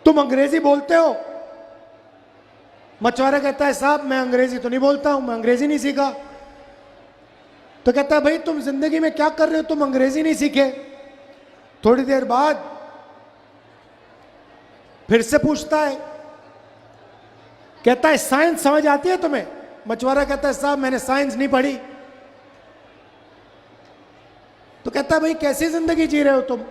तुम अंग्रेजी बोलते हो? मछुआरा कहता है साहब मैं अंग्रेजी तो नहीं बोलता हूं, मैं अंग्रेजी नहीं सीखा। तो कहता है भाई तुम जिंदगी में क्या कर रहे हो, तुम अंग्रेजी नहीं सीखे। थोड़ी देर बाद फिर से पूछता है, कहता है साइंस समझ आती है तुम्हें? मछुआरा कहता है साहब मैंने साइंस नहीं पढ़ी। तो कहता है भाई कैसी जिंदगी जी रहे हो तुम?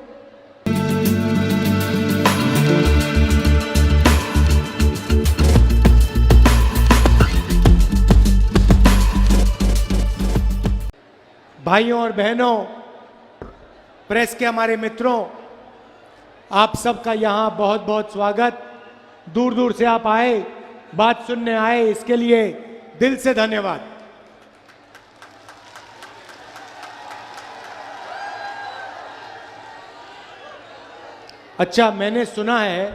भाइयों और बहनों, प्रेस के हमारे मित्रों, आप सबका यहां बहुत बहुत स्वागत। दूर दूर से आप आए, बात सुनने आए, इसके लिए दिल से धन्यवाद। अच्छा, मैंने सुना है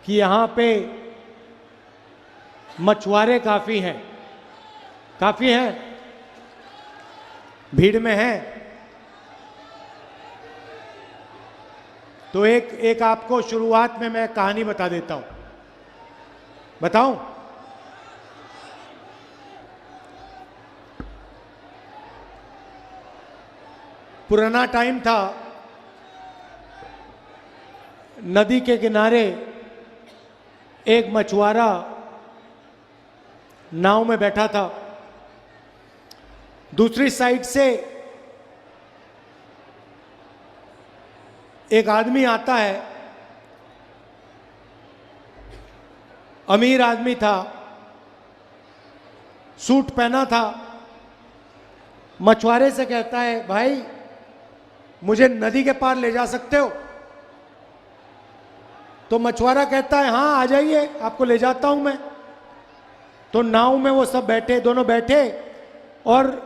कि यहां पे मछुआरे काफी हैं। काफी हैं? भीड़ में हैं? तो एक आपको शुरुआत में मैं कहानी बता देता हूं। बताऊं? पुराना टाइम था, नदी के किनारे एक मछुआरा नाव में बैठा था। दूसरी साइड से एक आदमी आता है, अमीर आदमी था, सूट पहना था। मछुआरे से कहता है भाई मुझे नदी के पार ले जा सकते हो? तो मछुआरा कहता है हाँ आ जाइए, आपको ले जाता हूं मैं। तो नाव में वो सब बैठे, दोनों बैठे और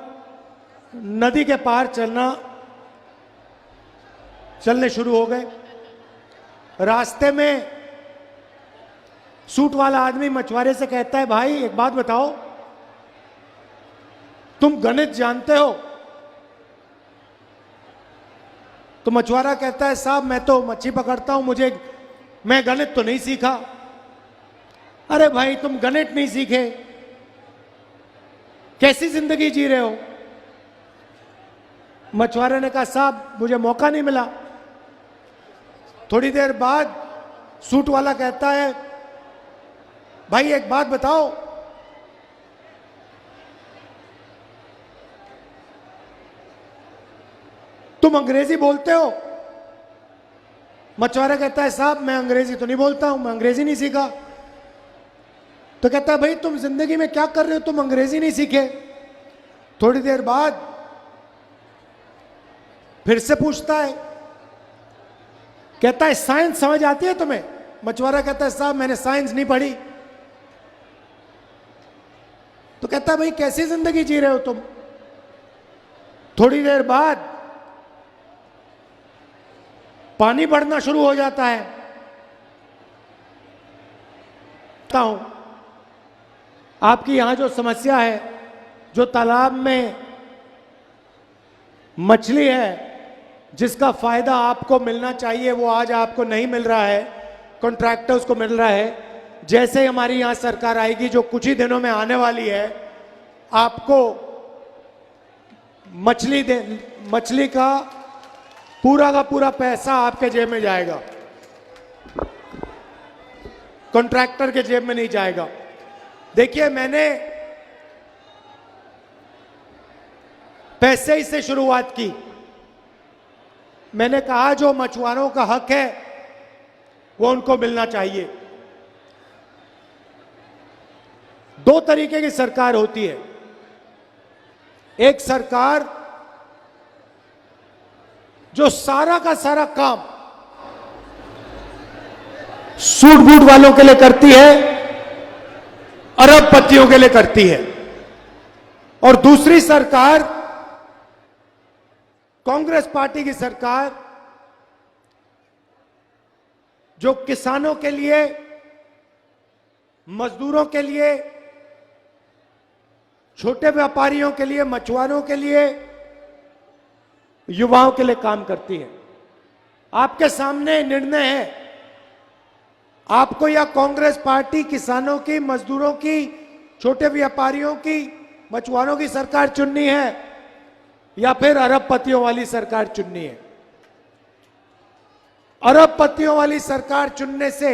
नदी के पार चलने शुरू हो गए। रास्ते में सूट वाला आदमी मछुआरे से कहता है भाई एक बात बताओ, तुम गणित जानते हो? तो मछुआरा कहता है साहब मैं तो मच्छी पकड़ता हूं, मैं गणित तो नहीं सीखा। अरे भाई तुम गणित नहीं सीखे, कैसी जिंदगी जी रहे हो? मछुआरे ने कहा साहब मुझे मौका नहीं मिला। थोड़ी देर बाद सूट वाला कहता है भाई एक बात बताओ, तुम अंग्रेजी बोलते हो? मछुआरा कहता है साहब मैं अंग्रेजी तो नहीं बोलता हूं, मैं अंग्रेजी नहीं सीखा। तो कहता है भाई तुम जिंदगी में क्या कर रहे हो, तुम अंग्रेजी नहीं सीखे। थोड़ी देर बाद फिर से पूछता है, कहता है साइंस समझ आती है तुम्हें? मछुआरा कहता है साहब मैंने साइंस नहीं पढ़ी। तो कहता है भाई कैसी जिंदगी जी रहे हो तुम? थोड़ी देर बाद पानी बढ़ना शुरू हो जाता है। आपकी यहां जो समस्या है, जो तालाब में मछली है जिसका फायदा आपको मिलना चाहिए वो आज आपको नहीं मिल रहा है, कॉन्ट्रैक्टर्स को मिल रहा है। जैसे ही हमारी यहां सरकार आएगी जो कुछ ही दिनों में आने वाली है, आपको मछली का पूरा पैसा आपके जेब में जाएगा, कॉन्ट्रैक्टर के जेब में नहीं जाएगा। देखिए मैंने पैसे ही से शुरुआत की। मैंने कहा जो मछुआरों का हक है वो उनको मिलना चाहिए। दो तरीके की सरकार होती है। एक सरकार जो सारा का सारा काम सूट बूट वालों के लिए करती है, अरबपतियों के लिए करती है। और दूसरी सरकार कांग्रेस पार्टी की सरकार जो किसानों के लिए, मजदूरों के लिए, छोटे व्यापारियों के लिए, मछुआरों के लिए, युवाओं के लिए काम करती है। आपके सामने निर्णय है आपको या कांग्रेस पार्टी किसानों की, मजदूरों की, छोटे व्यापारियों की, मछुआरों की सरकार चुननी है या फिर अरबपतियों वाली सरकार चुननी है? अरबपतियों वाली सरकार चुनने से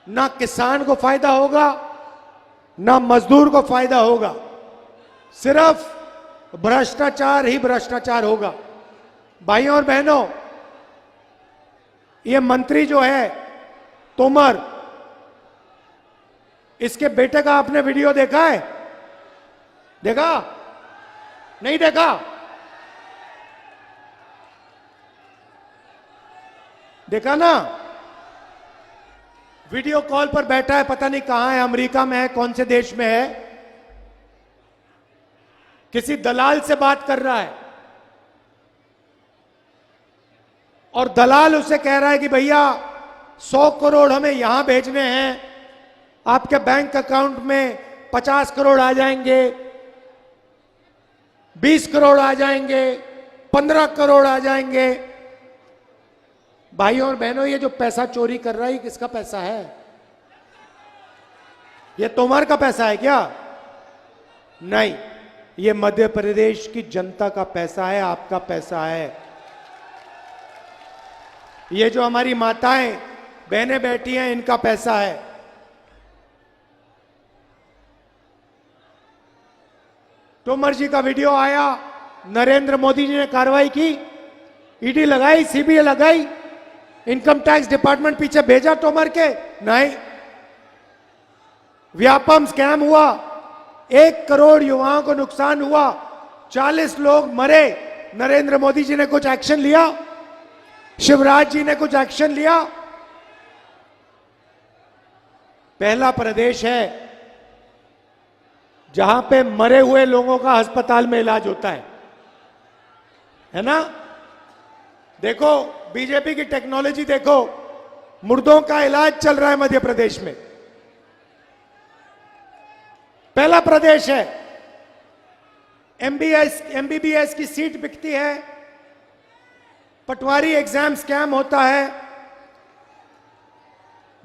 ना किसान को फायदा होगा, ना मजदूर को फायदा होगा, सिर्फ भ्रष्टाचार ही भ्रष्टाचार होगा। भाइयों और बहनों, ये मंत्री जो है तोमर, इसके बेटे का आपने वीडियो देखा है? देखा? नहीं देखा? देखा ना? वीडियो कॉल पर बैठा है, पता नहीं कहां है, अमेरिका में है, कौन से देश में है, किसी दलाल से बात कर रहा है और दलाल उसे कह रहा है कि भैया 100 करोड़ हमें यहां भेजने हैं, आपके बैंक अकाउंट में 50 करोड़ आ जाएंगे, 20 करोड़ आ जाएंगे, 15 करोड़ आ जाएंगे। भाइयों और बहनों, ये जो पैसा चोरी कर रहा है, किसका पैसा है? ये तोमर का पैसा है क्या? नहीं, ये मध्य प्रदेश की जनता का पैसा है, आपका पैसा है। ये जो हमारी माताएं बहनें बैठी हैं, इनका पैसा है। तोमर जी का वीडियो आया, नरेंद्र मोदी जी ने कार्रवाई की, ईडी लगाई, सीबीआई लगाई, इनकम टैक्स डिपार्टमेंट पीछे भेजा तोमर के? नहीं। व्यापम स्कैम हुआ, 1 करोड़ युवाओं को नुकसान हुआ, 40 लोग मरे, नरेंद्र मोदी जी ने कुछ एक्शन लिया? शिवराज जी ने कुछ एक्शन लिया? पहला प्रदेश है जहां पे मरे हुए लोगों का अस्पताल में इलाज होता है ना? देखो, बीजेपी की टेक्नोलॉजी देखो, मुर्दों का इलाज चल रहा है मध्य प्रदेश में। पहला प्रदेश है। एमबीबीएस की सीट बिकती है, पटवारी एग्जाम स्कैम होता है,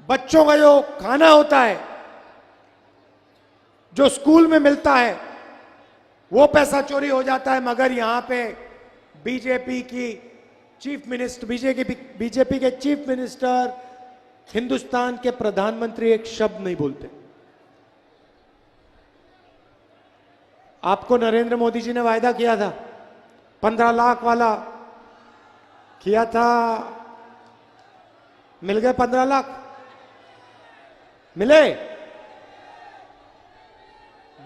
बच्चों का जो खाना होता है, जो स्कूल में मिलता है, वो पैसा चोरी हो जाता है। मगर यहां पे बीजेपी की चीफ मिनिस्टर, बीजेपी के चीफ मिनिस्टर, हिंदुस्तान के प्रधानमंत्री एक शब्द नहीं बोलते। आपको नरेंद्र मोदी जी ने वायदा किया था 15 लाख वाला, किया था, मिल गए 15 लाख? मिले?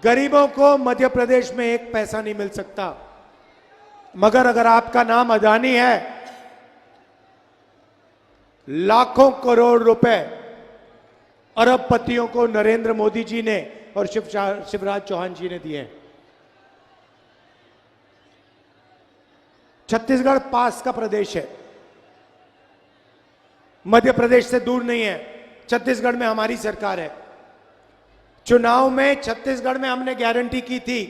गरीबों को मध्य प्रदेश में एक पैसा नहीं मिल सकता। मगर अगर आपका नाम अदानी है, लाखों करोड़ रुपए अरबपतियों को नरेंद्र मोदी जी ने और शिवराज चौहान जी ने दिए हैं। छत्तीसगढ़ पास का प्रदेश है, मध्य प्रदेश से दूर नहीं है। छत्तीसगढ़ में हमारी सरकार है। चुनाव में छत्तीसगढ़ में हमने गारंटी की थी,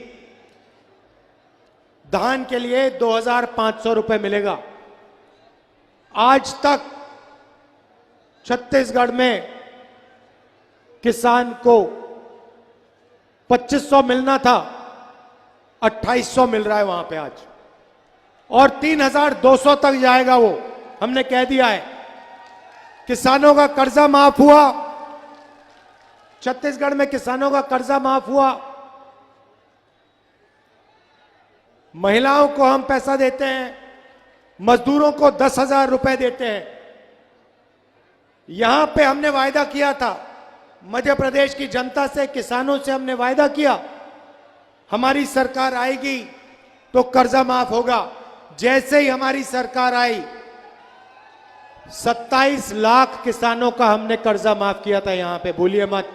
धान के लिए 2500 रुपए मिलेगा। आज तक छत्तीसगढ़ में किसान को 2500 मिलना था, 2800 मिल रहा है वहां पे आज, और 3200 तक जाएगा वो, हमने कह दिया है। किसानों का कर्जा माफ हुआ, छत्तीसगढ़ में किसानों का कर्जा माफ हुआ। महिलाओं को हम पैसा देते हैं, मजदूरों को 10,000 रुपए देते हैं। यहां पे हमने वायदा किया था मध्य प्रदेश की जनता से, किसानों से हमने वायदा किया, हमारी सरकार आएगी तो कर्जा माफ होगा। जैसे ही हमारी सरकार आई, 27 लाख किसानों का हमने कर्जा माफ किया था। यहां पे भूलिए मत।